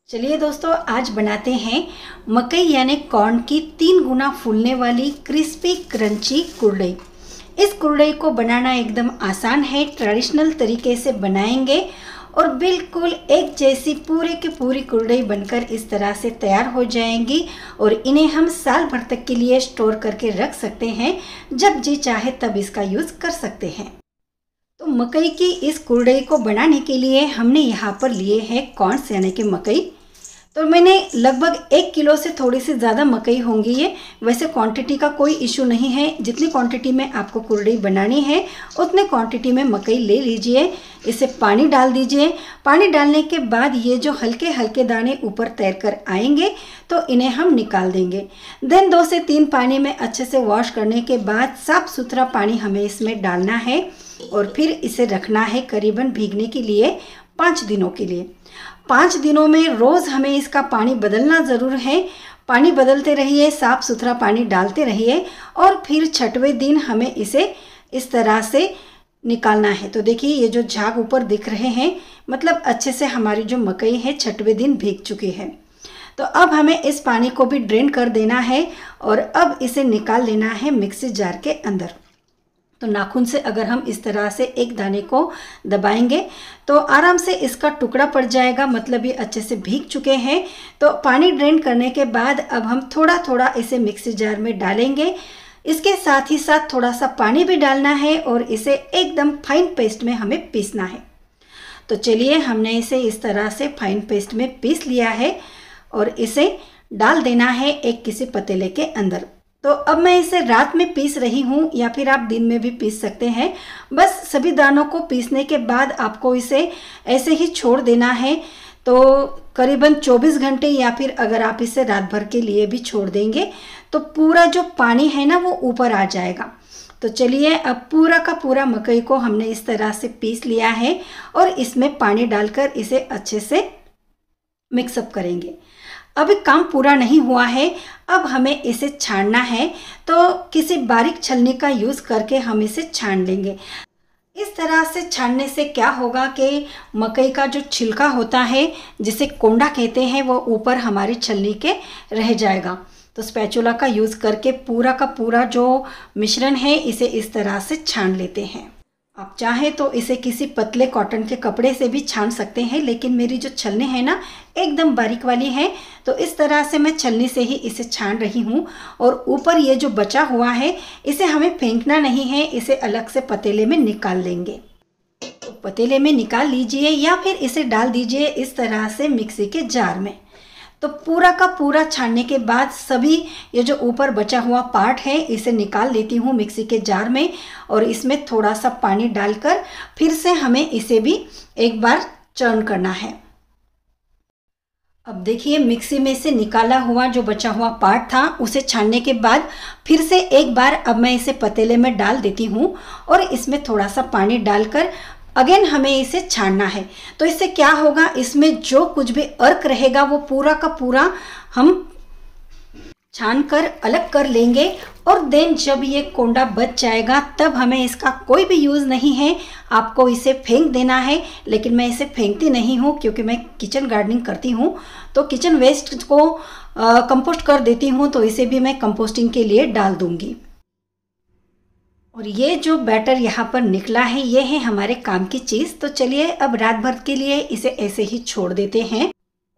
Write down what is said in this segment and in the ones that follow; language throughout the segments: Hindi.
चलिए दोस्तों, आज बनाते हैं मकई यानी कॉर्न की 3 गुना फूलने वाली क्रिस्पी क्रंची कुरडई। इस कुरडई को बनाना एकदम आसान है। ट्रेडिशनल तरीके से बनाएंगे और बिल्कुल एक जैसी पूरे की पूरी कुरडई बनकर इस तरह से तैयार हो जाएंगी और इन्हें हम साल भर तक के लिए स्टोर करके रख सकते हैं। जब जी चाहे तब इसका यूज़ कर सकते हैं। तो मकई की इस कुरडई को बनाने के लिए हमने यहाँ पर लिए हैं कॉर्न्स यानी कि मकई। तो मैंने लगभग 1 किलो से थोड़ी सी ज़्यादा मकई होंगी ये। वैसे क्वांटिटी का कोई इशू नहीं है, जितनी क्वांटिटी में आपको कुरडई बनानी है उतने क्वांटिटी में मकई ले लीजिए। इसे पानी डाल दीजिए। पानी डालने के बाद ये जो हल्के हल्के दाने ऊपर तैर कर आएंगे तो इन्हें हम निकाल देंगे। देन 2 से 3 पानी में अच्छे से वॉश करने के बाद साफ़ सुथरा पानी हमें इसमें डालना है और फिर इसे रखना है करीबन भीगने के लिए 5 दिनों के लिए। 5 दिनों में रोज़ हमें इसका पानी बदलना ज़रूर है। पानी बदलते रहिए, साफ़ सुथरा पानी डालते रहिए और फिर 6वें दिन हमें इसे इस तरह से निकालना है। तो देखिए ये जो झाग ऊपर दिख रहे हैं, मतलब अच्छे से हमारी जो मकई है 6वें दिन भीग चुकी है। तो अब हमें इस पानी को भी ड्रेन कर देना है और अब इसे निकाल लेना है मिक्सी जार के अंदर। तो नाखून से अगर हम इस तरह से एक दाने को दबाएंगे तो आराम से इसका टुकड़ा पड़ जाएगा, मतलब ये अच्छे से भीग चुके हैं। तो पानी ड्रेन करने के बाद अब हम थोड़ा थोड़ा इसे मिक्सी जार में डालेंगे। इसके साथ ही साथ थोड़ा सा पानी भी डालना है और इसे एकदम फाइन पेस्ट में हमें पीसना है। तो चलिए, हमने इसे इस तरह से फाइन पेस्ट में पीस लिया है और इसे डाल देना है एक किसी पतीले के अंदर। तो अब मैं इसे रात में पीस रही हूँ या फिर आप दिन में भी पीस सकते हैं। बस सभी दानों को पीसने के बाद आपको इसे ऐसे ही छोड़ देना है। तो करीबन 24 घंटे या फिर अगर आप इसे रात भर के लिए भी छोड़ देंगे तो पूरा जो पानी है ना वो ऊपर आ जाएगा। तो चलिए, अब पूरा का पूरा मकई को हमने इस तरह से पीस लिया है और इसमें पानी डालकर इसे अच्छे से मिक्सअप करेंगे। अभी काम पूरा नहीं हुआ है, अब हमें इसे छानना है। तो किसी बारीक छलनी का यूज़ करके हम इसे छान लेंगे। इस तरह से छानने से क्या होगा कि मकई का जो छिलका होता है, जिसे कोंडा कहते हैं, वो ऊपर हमारी छलनी के रह जाएगा। तो स्पैचुला का यूज़ करके पूरा का पूरा जो मिश्रण है इसे इस तरह से छान लेते हैं। आप चाहें तो इसे किसी पतले कॉटन के कपड़े से भी छान सकते हैं, लेकिन मेरी जो छलनी है ना एकदम बारीक वाली है, तो इस तरह से मैं छलनी से ही इसे छान रही हूँ। और ऊपर ये जो बचा हुआ है इसे हमें फेंकना नहीं है, इसे अलग से पतीले में निकाल लेंगे। तो पतीले में निकाल लीजिए या फिर इसे डाल दीजिए इस तरह से मिक्सी के जार में। तो पूरा का पूरा छानने के बाद सभी ये जो ऊपर बचा हुआ पार्ट है इसे निकाल लेती हूँ मिक्सी के जार में और इसमें थोड़ा सा पानी डालकर फिर से हमें इसे भी एक बार चर्न करना है। अब देखिए, मिक्सी में से निकाला हुआ जो बचा हुआ पार्ट था उसे छानने के बाद फिर से एक बार अब मैं इसे पतीले में डाल देती हूँ और इसमें थोड़ा सा पानी डालकर अगेन हमें इसे छानना है। तो इससे क्या होगा, इसमें जो कुछ भी अर्क रहेगा वो पूरा का पूरा हम छान कर अलग कर लेंगे और देन जब ये कोंडा बच जाएगा तब हमें इसका कोई भी यूज़ नहीं है, आपको इसे फेंक देना है। लेकिन मैं इसे फेंकती नहीं हूँ क्योंकि मैं किचन गार्डनिंग करती हूँ, तो किचन वेस्ट को कंपोस्ट कर देती हूँ, तो इसे भी मैं कंपोस्टिंग के लिए डाल दूँगी। और ये जो बैटर यहाँ पर निकला है ये है हमारे काम की चीज़। तो चलिए, अब रात भर के लिए इसे ऐसे ही छोड़ देते हैं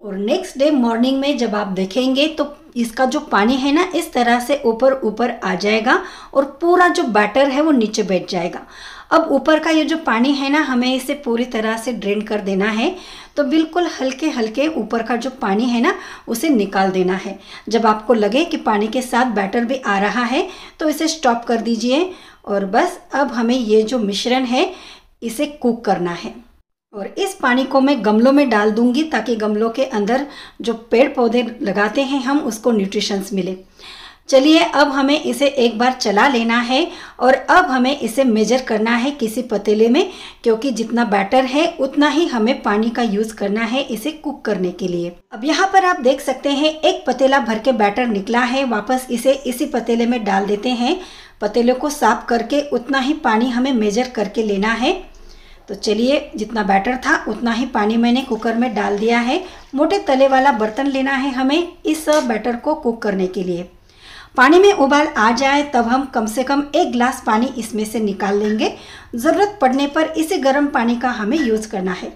और नेक्स्ट डे मॉर्निंग में जब आप देखेंगे तो इसका जो पानी है ना इस तरह से ऊपर ऊपर आ जाएगा और पूरा जो बैटर है वो नीचे बैठ जाएगा। अब ऊपर का ये जो पानी है ना हमें इसे पूरी तरह से ड्रेन कर देना है। तो बिल्कुल हल्के हल्के ऊपर का जो पानी है ना उसे निकाल देना है। जब आपको लगे कि पानी के साथ बैटर भी आ रहा है तो इसे स्टॉप कर दीजिए और बस अब हमें ये जो मिश्रण है इसे कुक करना है। और इस पानी को मैं गमलों में डाल दूंगी ताकि गमलों के अंदर जो पेड़ पौधे लगाते हैं हम उसको न्यूट्रिशंस मिले। चलिए, अब हमें इसे एक बार चला लेना है और अब हमें इसे मेजर करना है किसी पतीले में, क्योंकि जितना बैटर है उतना ही हमें पानी का यूज़ करना है इसे कुक करने के लिए। अब यहाँ पर आप देख सकते हैं एक पतीला भर के बैटर निकला है। वापस इसे इसी पतीले में डाल देते हैं। पतीले को साफ करके उतना ही पानी हमें मेजर करके लेना है। तो चलिए, जितना बैटर था उतना ही पानी मैंने कुकर में डाल दिया है। मोटे तले वाला बर्तन लेना है हमें इस बैटर को कुक करने के लिए। पानी में उबाल आ जाए तब हम कम से कम 1 गिलास पानी इसमें से निकाल लेंगे। ज़रूरत पड़ने पर इसे गर्म पानी का हमें यूज़ करना है।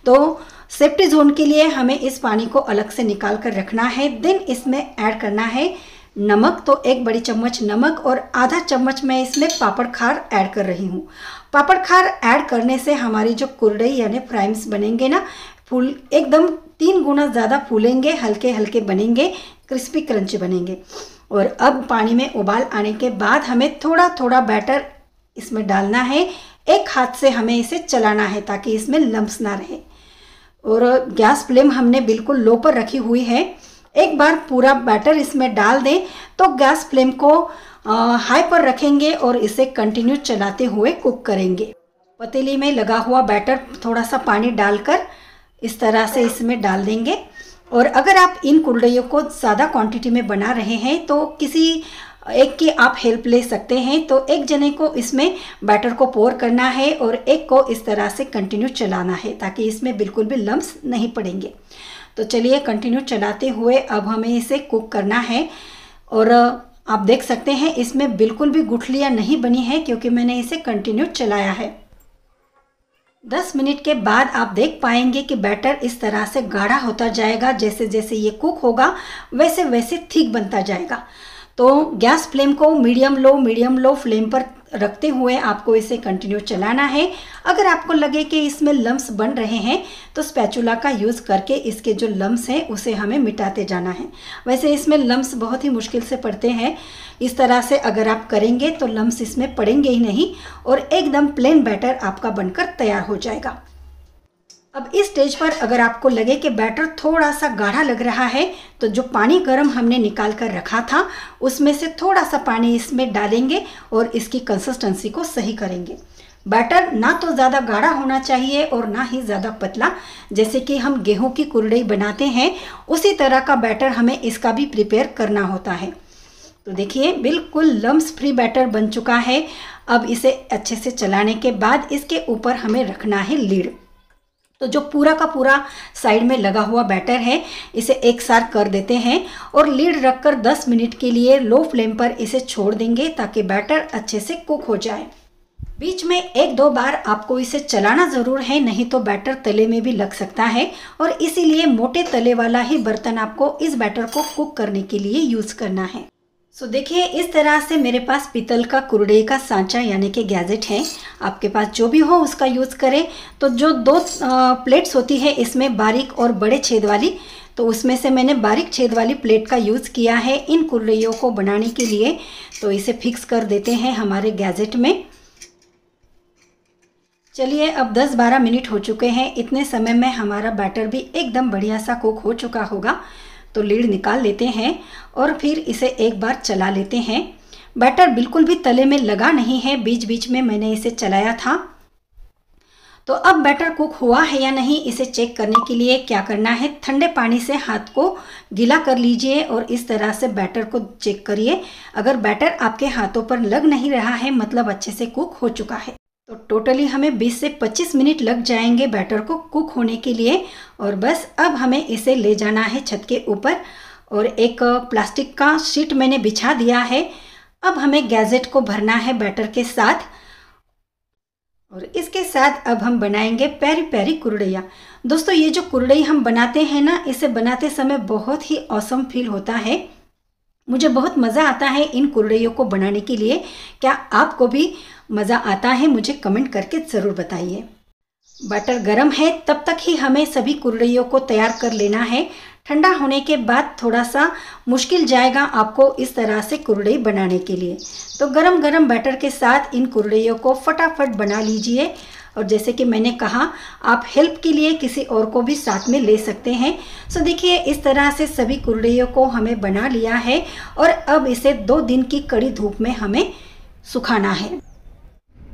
तो सेफ्टी जोन के लिए हमें इस पानी को अलग से निकाल कर रखना है। देन इसमें ऐड करना है नमक। तो 1 बड़ी चम्मच नमक और आधा चम्मच मैं इसमें पापड़ खार ऐड कर रही हूँ। पापड़ खार ऐड करने से हमारी जो कुरडई यानी फ्राइम्स बनेंगे ना, फूल एकदम 3 गुना ज़्यादा फूलेंगे, हल्के हल्के बनेंगे, क्रिस्पी क्रंची बनेंगे। और अब पानी में उबाल आने के बाद हमें थोड़ा थोड़ा बैटर इसमें डालना है। एक हाथ से हमें इसे चलाना है ताकि इसमें लम्स ना रहे। और गैस फ्लेम हमने बिल्कुल लो पर रखी हुई है। एक बार पूरा बैटर इसमें डाल दें तो गैस फ्लेम को हाई पर रखेंगे और इसे कंटिन्यू चलाते हुए कुक करेंगे। पतीली में लगा हुआ बैटर थोड़ा सा पानी डालकर इस तरह से इसमें डाल देंगे। और अगर आप इन कुरडइयों को ज़्यादा क्वांटिटी में बना रहे हैं तो किसी एक की आप हेल्प ले सकते हैं। तो एक जने को इसमें बैटर को पोर करना है और एक को इस तरह से कंटिन्यू चलाना है ताकि इसमें बिल्कुल भी लम्स नहीं पड़ेंगे। तो चलिए, कंटिन्यू चलाते हुए अब हमें इसे कुक करना है। और आप देख सकते हैं इसमें बिल्कुल भी गुठलियाँ नहीं बनी है क्योंकि मैंने इसे कंटिन्यू चलाया है। 10 मिनट के बाद आप देख पाएंगे कि बैटर इस तरह से गाढ़ा होता जाएगा। जैसे जैसे ये कुक होगा वैसे वैसे थिक बनता जाएगा। तो गैस फ्लेम को मीडियम लो फ्लेम पर रखते हुए आपको इसे कंटिन्यू चलाना है। अगर आपको लगे कि इसमें लम्स बन रहे हैं तो स्पैचुला का यूज़ करके इसके जो लम्स हैं उसे हमें मिटाते जाना है। वैसे इसमें लम्स बहुत ही मुश्किल से पड़ते हैं। इस तरह से अगर आप करेंगे तो लम्स इसमें पड़ेंगे ही नहीं और एकदम प्लेन बैटर आपका बनकर तैयार हो जाएगा। अब इस स्टेज पर अगर आपको लगे कि बैटर थोड़ा सा गाढ़ा लग रहा है तो जो पानी गर्म हमने निकाल कर रखा था उसमें से थोड़ा सा पानी इसमें डालेंगे और इसकी कंसिस्टेंसी को सही करेंगे। बैटर ना तो ज़्यादा गाढ़ा होना चाहिए और ना ही ज़्यादा पतला। जैसे कि हम गेहूं की कुरडई बनाते हैं उसी तरह का बैटर हमें इसका भी प्रिपेयर करना होता है। तो देखिए, बिल्कुल लम्स फ्री बैटर बन चुका है। अब इसे अच्छे से चलाने के बाद इसके ऊपर हमें रखना है लीड। तो जो पूरा का पूरा साइड में लगा हुआ बैटर है इसे एक साथ कर देते हैं और लीड रखकर 10 मिनट के लिए लो फ्लेम पर इसे छोड़ देंगे ताकि बैटर अच्छे से कुक हो जाए। बीच में 1-2 बार आपको इसे चलाना ज़रूर है, नहीं तो बैटर तले में भी लग सकता है। और इसीलिए मोटे तले वाला ही बर्तन आपको इस बैटर को कुक करने के लिए यूज़ करना है। सो देखिए, इस तरह से मेरे पास पीतल का कुरडई का सांचा यानी कि गैजेट है। आपके पास जो भी हो उसका यूज़ करें। तो जो 2 प्लेट्स होती है इसमें बारीक और बड़े छेद वाली, तो उसमें से मैंने बारीक छेद वाली प्लेट का यूज़ किया है इन कुरडइयों को बनाने के लिए। तो इसे फिक्स कर देते हैं हमारे गैजेट में। चलिए, अब 10-12 मिनट हो चुके हैं। इतने समय में हमारा बैटर भी एकदम बढ़िया सा कुक हो चुका होगा। तो लीड निकाल लेते हैं और फिर इसे एक बार चला लेते हैं। बैटर बिल्कुल भी तले में लगा नहीं है, बीच बीच में मैंने इसे चलाया था। तो अब बैटर कुक हुआ है या नहीं इसे चेक करने के लिए क्या करना है, ठंडे पानी से हाथ को गीला कर लीजिए और इस तरह से बैटर को चेक करिए। अगर बैटर आपके हाथों पर लग नहीं रहा है मतलब अच्छे से कुक हो चुका है। तो टोटली हमें 20 से 25 मिनट लग जाएंगे बैटर को कुक होने के लिए। और बस अब हमें इसे ले जाना है छत के ऊपर और एक प्लास्टिक का शीट मैंने बिछा दिया है। अब हमें गैजेट को भरना है बैटर के साथ और इसके साथ अब हम बनाएंगे प्यारी प्यारी कुरडइयाँ। दोस्तों, ये जो कुरडई हम बनाते हैं ना, इसे बनाते समय बहुत ही ऑसम फील होता है। मुझे बहुत मज़ा आता है इन कुरडइयों को बनाने के लिए। क्या आपको भी मज़ा आता है? मुझे कमेंट करके ज़रूर बताइए। बैटर गरम है तब तक ही हमें सभी कुरडइयों को तैयार कर लेना है। ठंडा होने के बाद थोड़ा सा मुश्किल जाएगा आपको इस तरह से कुरडई बनाने के लिए। तो गरम गरम बैटर के साथ इन कुरडइयों को फटाफट बना लीजिए। और जैसे कि मैंने कहा, आप हेल्प के लिए किसी और को भी साथ में ले सकते हैं। सो देखिए, इस तरह से सभी कुरडइयों को हमें बना लिया है और अब इसे 2 दिन की कड़ी धूप में हमें सुखाना है।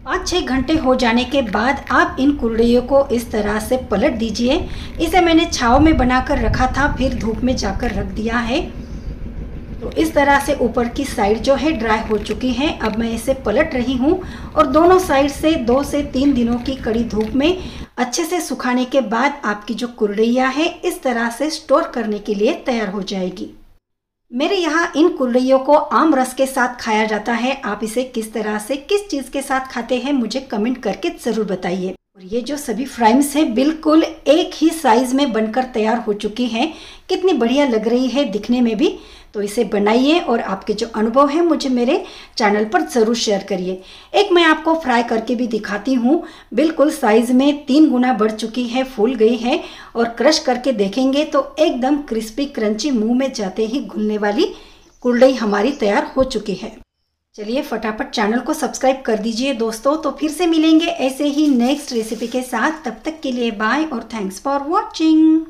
5-6 घंटे हो जाने के बाद आप इन कुरडइयों को इस तरह से पलट दीजिए। इसे मैंने छाँव में बनाकर रखा था, फिर धूप में जाकर रख दिया है। तो इस तरह से ऊपर की साइड जो है ड्राई हो चुकी है। अब मैं इसे पलट रही हूँ और दोनों साइड से 2 से 3 दिनों की कड़ी धूप में अच्छे से सुखाने के बाद आपकी जो कुरडैया है इस तरह से स्टोर करने के लिए तैयार हो जाएगी। मेरे यहाँ इन कुरडैयों को आम रस के साथ खाया जाता है। आप इसे किस तरह से किस चीज़ के साथ खाते हैं मुझे कमेंट करके ज़रूर बताइए। और ये जो सभी फ्राइम्स है बिल्कुल एक ही साइज में बनकर तैयार हो चुकी हैं। कितनी बढ़िया लग रही है दिखने में भी। तो इसे बनाइए और आपके जो अनुभव है मुझे मेरे चैनल पर ज़रूर शेयर करिए। एक मैं आपको फ्राई करके भी दिखाती हूँ। बिल्कुल साइज में 3 गुना बढ़ चुकी है, फूल गई है और क्रश करके देखेंगे तो एकदम क्रिस्पी क्रंची, मुंह में जाते ही घुलने वाली कुरडई हमारी तैयार हो चुकी है। चलिए फटाफट चैनल को सब्सक्राइब कर दीजिए दोस्तों। तो फिर से मिलेंगे ऐसे ही नेक्स्ट रेसिपी के साथ। तब तक के लिए बाय और थैंक्स फॉर वॉचिंग।